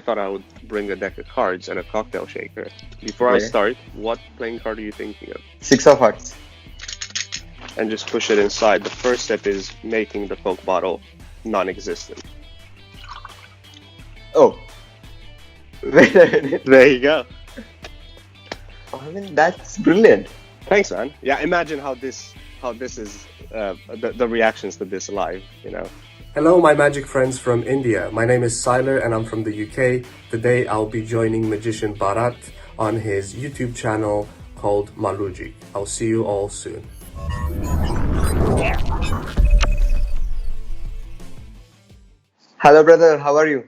thought I would bring a deck of cards and a cocktail shaker. Before I Okay. start, what playing card are you thinking of? Six of Hearts. And just push it inside. The first step is making the Coke bottle non-existent. Oh. Wait a minute. There you go. I mean, that's brilliant. Thanks, man. Yeah, imagine how this is the reactions to this live. Hello, my magic friends from India. My name is Sylar and I'm from the UK. Today I'll be joining magician Bharath on his YouTube channel called Mallugic. I'll see you all soon. Hello, brother. How are you?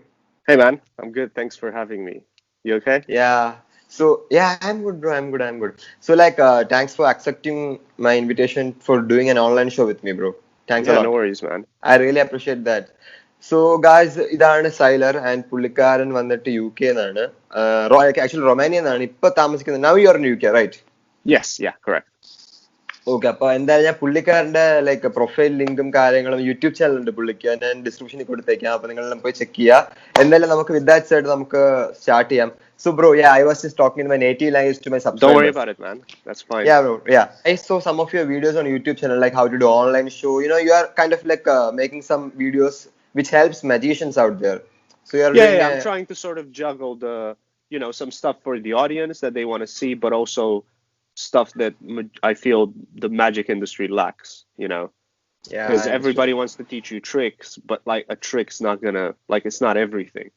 Hey, man. I'm good. Thanks for having me. You okay? Yeah. So, yeah, I'm good, bro. I'm good. I'm good. So, thanks for accepting my invitation for doing an online show with me, bro. Thanks a Yeah, no lot. worries, man. I really appreciate that. So, guys, ഇതാണ് sailor and പുള്ളിക്കാരൻ വന്നിട്ട് U K എന്നാണ് actually Romania എന്നാണ് ഇപ്പൊ താമസിക്കുന്നത്. Now you are in U K, right? Yes, yeah, correct. Okay, അപ്പൊ എന്തായാലും ഞാൻ പുള്ളിക്കാരന്റെ പ്രൊഫൈൽ ലിങ്കും കാര്യങ്ങളും യൂട്യൂബ് ചാനൽ ഉണ്ട് പുള്ളിക്ക്, ഞാൻ ഡിസ്ക്രിപ്ഷനിൽ കൊടുത്തേക്കാം. അപ്പൊ നിങ്ങൾ പോയി ചെക്ക് ചെയ്യുക. എന്തായാലും നമുക്ക് വിത്ത് ദാറ്റ് സൈഡ് നമുക്ക് സ്റ്റാർട്ട് ചെയ്യാം. So bro, yeah, I was just talking in my native language to my Don't worry subscribers. about it, man. That's fine. Yeah, bro. Yeah, I saw some of your videos on YouTube channel, like how to do online show. You are kind of making some videos which helps magicians out there. So you are Yeah, doing yeah, I'm trying to sort of juggle some stuff for the audience that they want to see, but also stuff that I feel the magic industry lacks, yeah, because I understood. everybody wants to teach you tricks, but like a trick's not gonna, like, it's not everything.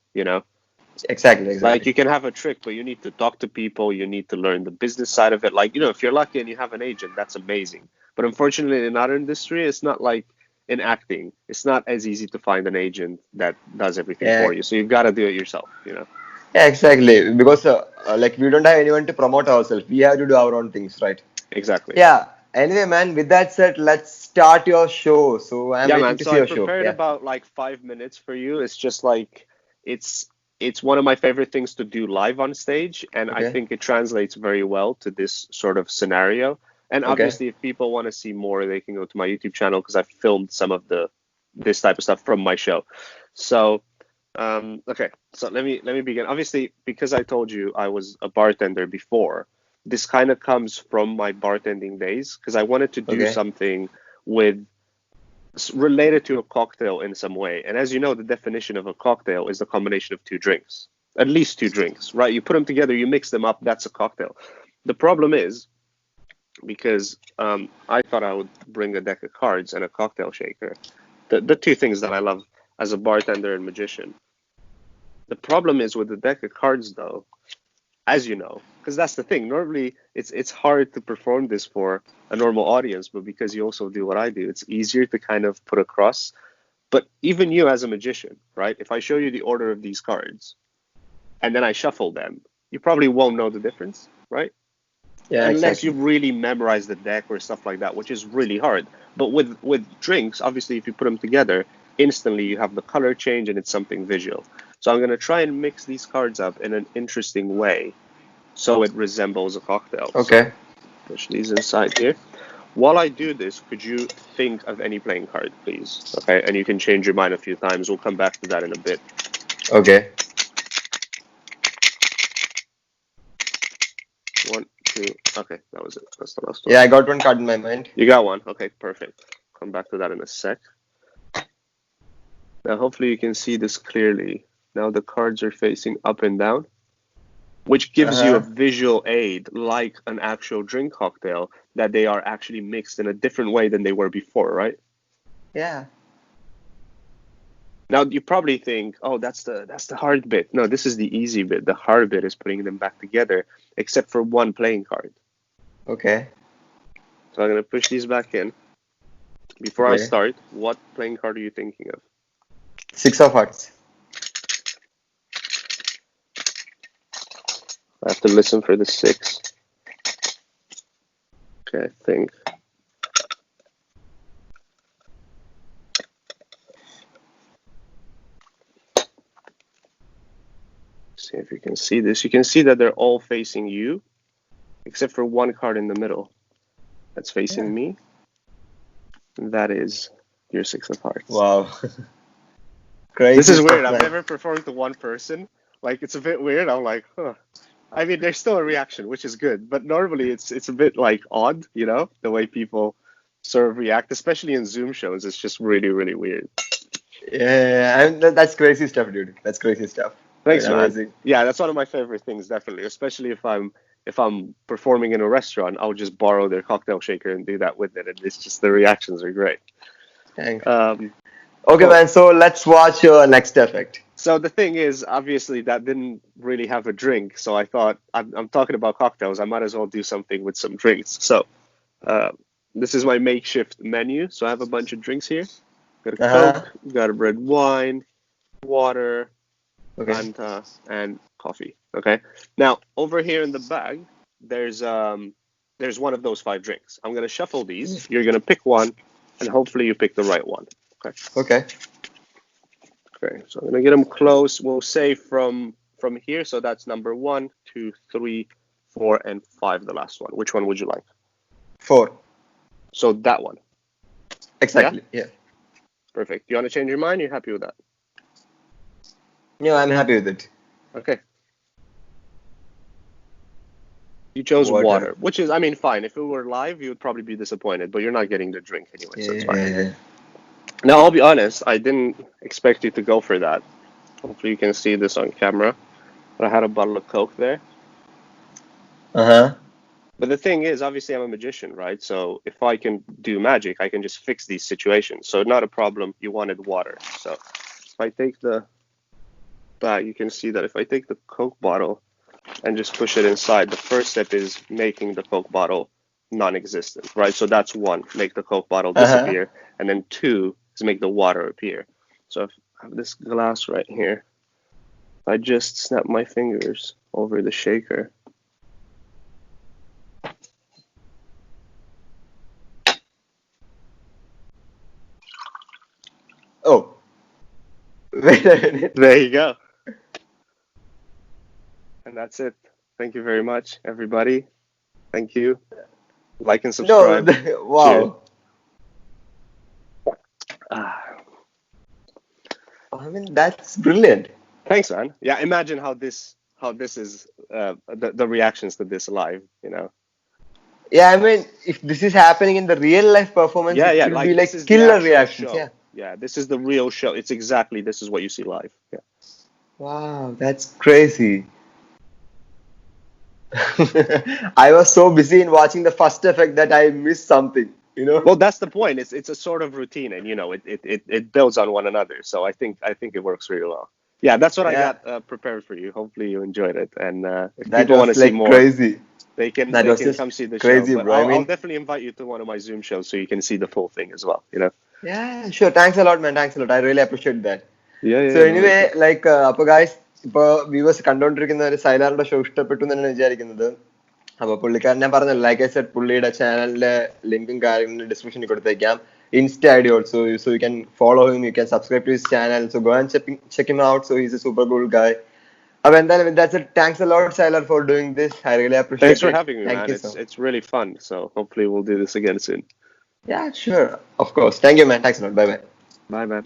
Exactly, Like exactly. you can have a trick, but you need to talk to people, you need to learn the business side of it. Like, if you're lucky and you have an agent, that's amazing. But unfortunately, in our industry, it's not like in acting. It's not as easy to find an agent that does everything Yeah, for you. So you've got to do it yourself. yeah, exactly. Because we don't have anyone to promote ourselves. We have to do our own things, right? Exactly. Yeah. Anyway, man, with that said, let's start your show. So I'm Yeah, waiting man. to So see I your show. prepared Yeah. about like 5 minutes for you. It's just like it's it's one of my favorite things to do live on stage, and I Okay. think it translates very well to this sort of scenario. And Okay. obviously, if people want to see more, they can go to my YouTube channel because I filmed some of this type of stuff from my show. So, okay. So let me begin. Obviously, because I told you I was a bartender before, this kind of comes from my bartending days because I wanted to do Okay. something with related to a cocktail in some way. And as you know, the definition of a cocktail is the combination of two drinks, at least two drinks, right? You put them together, you mix them up, that's a cocktail. The problem is because I thought I would bring a deck of cards and a cocktail shaker, the two things that I love as a bartender and magician. The problem is with the deck of cards, though, as you know, because that's the thing. Normally, it's hard to perform this for a normal audience, but because you also do what I do, it's easier to kind of put across. But even you as a magician, right? If I show you the order of these cards and then I shuffle them, you probably won't know the difference, right? Yeah, Unless you exactly. really memorize the deck or stuff like that, which is really hard. But with drinks, obviously, if you put them together, instantly you have the color change and it's something visual. So I'm gonna try and mix these cards up in an interesting way so it resembles a cocktail. So Okay. push these inside here. While I do this, could you think of any playing card, please? Okay, and you can change your mind a few times. We'll come back to that in a bit. Okay. One, two. Okay, that was it. That's the last one. Yeah, I got one card in my mind. You got one. Okay, perfect. Come back to that in a sec. Now, hopefully you can see this clearly. Now the cards are facing up and down, which gives you a Uh-huh. visual aid like an actual drink cocktail that they are actually mixed in a different way than they were before, right? Yeah. Now you probably think, oh, that's the hard bit. No, this is the easy bit. The hard bit is putting them back together, except for one playing card. Okay. So I'm gonna push these back in. Before I Okay. start, what playing card are you thinking of? Six of Hearts. I have to listen for the six. Okay, I think. See if you can see this. You can see that they're all facing you, except for one card in the middle that's facing Yeah. me. And that is your six of hearts. Wow. This Crazy is weird. stuff, I've man. never performed to one person Like it's a bit weird. I'm like, huh. I mean, there's still a reaction, which is good, but normally it's a bit like odd, you know, the way people sort of react, especially in Zoom shows. It's just really, really weird. Yeah, that's crazy stuff, dude. That's crazy stuff. Thanks, man. Amazing. Yeah, that's one of my favorite things, definitely. Especially if I'm performing in a restaurant, I'll just borrow their cocktail shaker and do that with it, and it's just the reactions are great. Thanks. Um, Okay, cool. man. So let's watch your next effect. So the thing is, obviously, that didn't really have a drink. So I thought I'm talking about cocktails. I might as well do something with some drinks. So uh, this is my makeshift menu. So I have a bunch of drinks here. Got a Uh-huh. Coke, got a red wine, water, Okay. and coffee. Okay. Now over here in the bag, there's one of those 5 drinks. I'm gonna shuffle these. You're gonna pick one, and hopefully you pick the right one. Okay. Okay. Okay. So I'm gonna get them close. We'll say from here. So that's number 1, 2, 3, 4, and 5. The last one. Which one would you like? 4. So that one. Exactly. Yeah. Perfect. You want to change your mind? You're happy with that? No, I'm happy with it. Okay. You chose Water. water, which is, I mean, fine. If it were live, you would probably be disappointed, but you're not getting the drink anyway, so it's fine. Yeah. Now, I'll be honest, I didn't expect you to go for that. Hopefully you can see this on camera. But I had a bottle of Coke there. Uh-huh. But the thing is, obviously I'm a magician, right? So if I can do magic, I can just fix these situations. So not a problem. You wanted water. So if I take the bag, you can see that if I take the Coke bottle and just push it inside, the first step is making the Coke bottle non-existent, right? So that's 1, make the Coke bottle disappear. And then 2 is make the water appear. So if I have this glass right here, I just snap my fingers over the shaker. Oh. Wait a minute. There you go. And that's it. Thank you very much, everybody. Thank you. Like and subscribe. No. Wow. Ah, I mean, that's brilliant. thanks, man. Yeah, imagine how this is the reactions to this live. You know. Yeah, I mean, if this is happening in the real life performance, Yeah, it yeah. will Like be like this is the killer actual reactions. show. Yeah. Yeah, this is the real show. It's exactly this is what you see live. Yeah. Wow, that's crazy. I was so busy in watching the first effect that I missed something, you know? Well, that's the point. It's a sort of routine, and you know, it builds on one another. So I think it works really well. Yeah, that's what I Yeah, got prepared for you. Hopefully you enjoyed it, and if that people want to was see like more, crazy. they can That was just come see the show. crazy, But bro. I I'll mean, definitely invite you to one of my Zoom shows so you can see the full thing as well. You know. yeah, sure. Thanks a lot, man. Thanks a lot. I really appreciate that. Yeah, So yeah, no anyway, worries. like, അപ്പൊ guys ഇപ്പൊ viewers കണ്ടോണ്ടിരിക്കുന്ന ഒരു സൈലാറിന്റെ show ഇഷ്ടപ്പെട്ടു എന്ന് തന്നെയാണ് വിചാരിക്കുന്നത്. അപ്പൊ പുള്ളിക്കാരൻ ഞാൻ പറഞ്ഞല്ലോ, ലൈക്ക് ഐ സെഡ്, പുള്ളിയുടെ ചാനലിന്റെ ലിങ്കും കാര്യങ്ങളും ഡിസ്ക്രിപ്ഷനിൽ കൊടുത്തേക്കാം. Insta I D also, so you can follow him, you can subscribe to his channel, so go and check him out. So he's a super cool guy. അപ്പൊ എന്തായാലും that's it. Thanks a lot, Sylar, for doing this. I really Thanks appreciate for it. having me, Thank man. you so much. It's really fun. So hopefully we'll do this again soon. Yeah, sure. Of course. Thank you, man. Thanks a lot. Bye bye. Bye, man.